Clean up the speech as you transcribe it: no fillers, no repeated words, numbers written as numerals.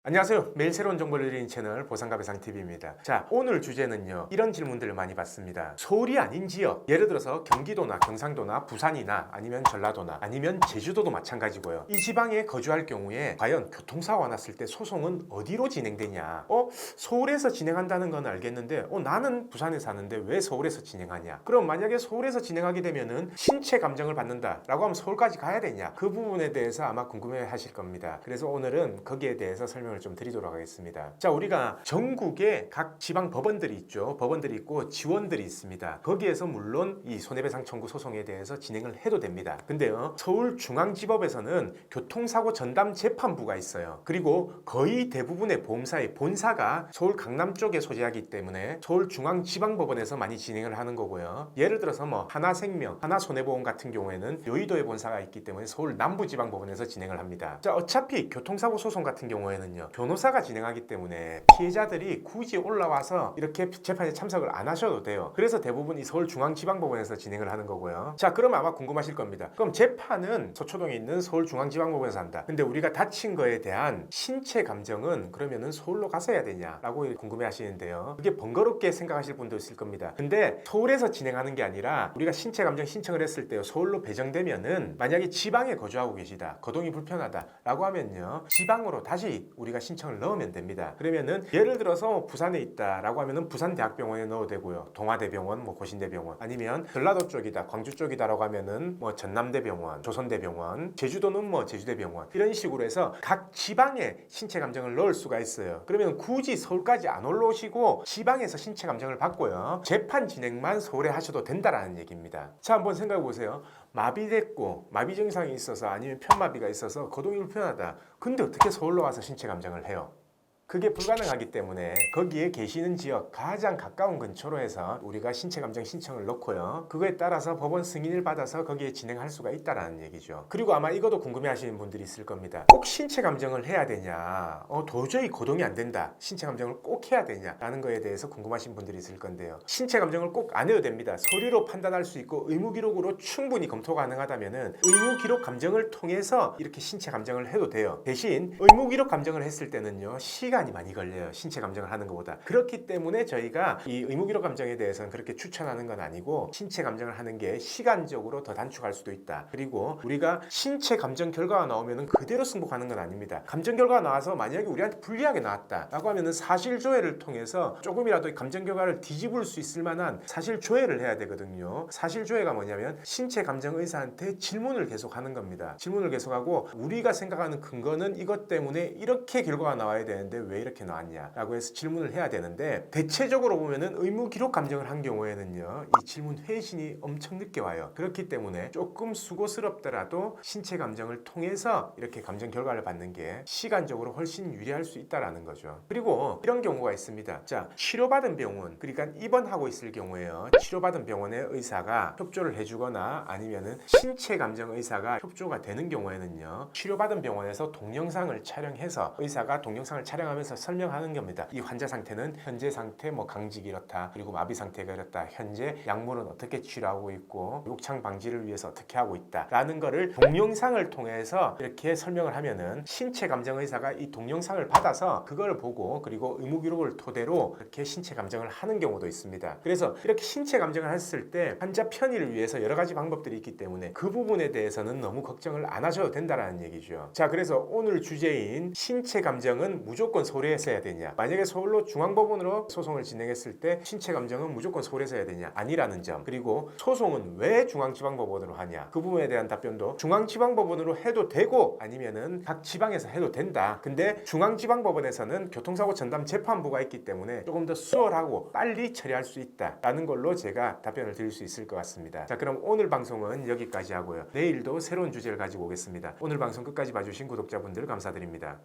안녕하세요. 매일 새로운 정보를 드리는 채널 보상가배상TV입니다. 자, 오늘 주제는요. 이런 질문들을 많이 받습니다. 서울이 아닌 지역, 예를 들어서 경기도나 경상도나 부산이나 아니면 전라도나 아니면 제주도도 마찬가지고요. 이 지방에 거주할 경우에 과연 교통사고가 났을 때 소송은 어디로 진행되냐? 서울에서 진행한다는 건 알겠는데 나는 부산에 사는데 왜 서울에서 진행하냐? 그럼 만약에 서울에서 진행하게 되면은 신체 감정을 받는다라고 하면 서울까지 가야 되냐? 그 부분에 대해서 아마 궁금해 하실 겁니다. 그래서 오늘은 거기에 대해서 설명을 좀 드리도록 하겠습니다. 자, 우리가 전국에 각 지방 법원들이 있죠. 법원들이 있고 지원들이 있습니다. 거기에서 물론 이 손해배상 청구 소송에 대해서 진행을 해도 됩니다. 근데요, 서울중앙지법에서는 교통사고 전담 재판부가 있어요. 그리고 거의 대부분의 보험사의 본사가 서울 강남 쪽에 소재하기 때문에 서울중앙지방법원에서 많이 진행을 하는 거고요. 예를 들어서 하나생명, 하나손해보험 같은 경우에는 여의도에 본사가 있기 때문에 서울 남부지방법원에서 진행을 합니다. 자, 어차피 교통사고 소송 같은 경우에는요, 변호사가 진행하기 때문에 피해자들이 굳이 올라와서 이렇게 재판에 참석을 안 하셔도 돼요. 그래서 대부분 이 서울중앙지방법원에서 진행을 하는 거고요. 자, 그럼 아마 궁금하실 겁니다. 그럼 재판은 서초동에 있는 서울중앙지방법원에서 한다. 근데 우리가 다친 거에 대한 신체 감정은 그러면은 서울로 가서 해야 되냐라고 궁금해 하시는데요. 그게 번거롭게 생각하실 분도 있을 겁니다. 근데 서울에서 진행하는 게 아니라 우리가 신체 감정 신청을 했을 때요, 서울로 배정되면은 만약에 지방에 거주하고 계시다, 거동이 불편하다라고 하면요, 지방으로 다시 우리가 신청을 넣으면 됩니다. 그러면은 예를 들어서 부산에 있다라고 하면은 부산대학병원에 넣어도 되고요. 동아대병원, 고신대병원, 아니면 전라도 쪽이다, 광주 쪽이다라고 하면은 전남대병원, 조선대병원, 제주도는 제주대병원, 이런 식으로 해서 각 지방에 신체 감정을 넣을 수가 있어요. 그러면 굳이 서울까지 안 올라오시고 지방에서 신체 감정을 받고요, 재판 진행만 서울에 하셔도 된다라는 얘기입니다. 자, 한번 생각해 보세요. 마비됐고 마비 증상이 있어서 아니면 편마비가 있어서 거동이 불편하다. 근데 어떻게 서울로 와서 신체 감정을 해요? 그게 불가능하기 때문에 거기에 계시는 지역 가장 가까운 근처로 해서 우리가 신체 감정 신청을 넣고요, 그거에 따라서 법원 승인을 받아서 거기에 진행할 수가 있다라는 얘기죠. 그리고 아마 이것도 궁금해 하시는 분들이 있을 겁니다. 꼭 신체 감정을 해야 되냐, 도저히 거동이 안 된다, 신체 감정을 꼭 해야 되냐 라는 거에 대해서 궁금하신 분들이 있을 건데요. 신체 감정을 꼭 안 해도 됩니다. 서류로 판단할 수 있고 의무기록으로 충분히 검토 가능하다면은 의무기록 감정을 통해서 이렇게 신체 감정을 해도 돼요. 대신 의무기록 감정을 했을 때는요, 시간이 많이 걸려요. 신체 감정을 하는 것보다. 그렇기 때문에 저희가 이 의무기록 감정에 대해서는 그렇게 추천하는 건 아니고, 신체 감정을 하는 게 시간적으로 더 단축할 수도 있다. 그리고 우리가 신체 감정 결과가 나오면은 그대로 승복하는 건 아닙니다. 감정 결과가 나와서 만약에 우리한테 불리하게 나왔다라고 하면은 사실조회를 통해서 조금이라도 감정 결과를 뒤집을 수 있을 만한 사실조회를 해야 되거든요. 사실조회가 뭐냐면 신체 감정 의사한테 질문을 계속하는 겁니다. 질문을 계속하고 우리가 생각하는 근거는 이것 때문에 이렇게 결과가 나와야 되는데 왜 이렇게 나왔냐라고 해서 질문을 해야 되는데, 대체적으로 보면은 의무 기록 감정을 한 경우에는요, 이 질문 회신이 엄청 늦게 와요. 그렇기 때문에 조금 수고스럽더라도 신체 감정을 통해서 이렇게 감정 결과를 받는 게 시간적으로 훨씬 유리할 수 있다라는 거죠. 그리고 이런 경우가 있습니다. 자, 치료받은 병원, 그러니까 입원하고 있을 경우에요, 치료받은 병원의 의사가 협조를 해주거나 아니면은 신체 감정 의사가 협조가 되는 경우에는요, 치료받은 병원에서 동영상을 촬영해서 의사가 동영상을 촬영하면서 설명하는 겁니다. 이 환자 상태는 현재 상태 강직이 이렇다, 그리고 마비 상태가 이렇다, 현재 약물은 어떻게 치료하고 있고 욕창 방지를 위해서 어떻게 하고 있다 라는 거를 동영상을 통해서 이렇게 설명을 하면은 신체 감정 의사가 이 동영상을 받아서 그걸 보고 그리고 의무기록을 토대로 이렇게 신체 감정을 하는 경우도 있습니다. 그래서 이렇게 신체 감정을 했을 때 환자 편의를 위해서 여러 가지 방법들이 있기 때문에 그 부분에 대해서는 너무 걱정을 안 하셔도 된다라는 얘기죠. 자, 그래서 오늘 주제인 신체 감정은 무조건 서울에서 해야 되냐, 만약에 서울로 중앙법원으로 소송을 진행했을 때 신체 감정은 무조건 서울에서 해야 되냐, 아니라는 점, 그리고 소송은 왜 중앙지방법원으로 하냐, 그 부분에 대한 답변도 중앙지방법원으로 해도 되고 아니면은 각 지방에서 해도 된다. 근데 중앙지방법원에서는 교통사고 전담 재판부가 있기 때문에 조금 더 수월하고 빨리 처리할 수 있다라는 걸로 제가 답변을 드릴 수 있을 것 같습니다. 자, 그럼 오늘 방송은 여기까지 하고요, 내일도 새로운 주제를 가지고 오겠습니다. 오늘 방송 끝까지 봐주신 구독자분들 감사드립니다.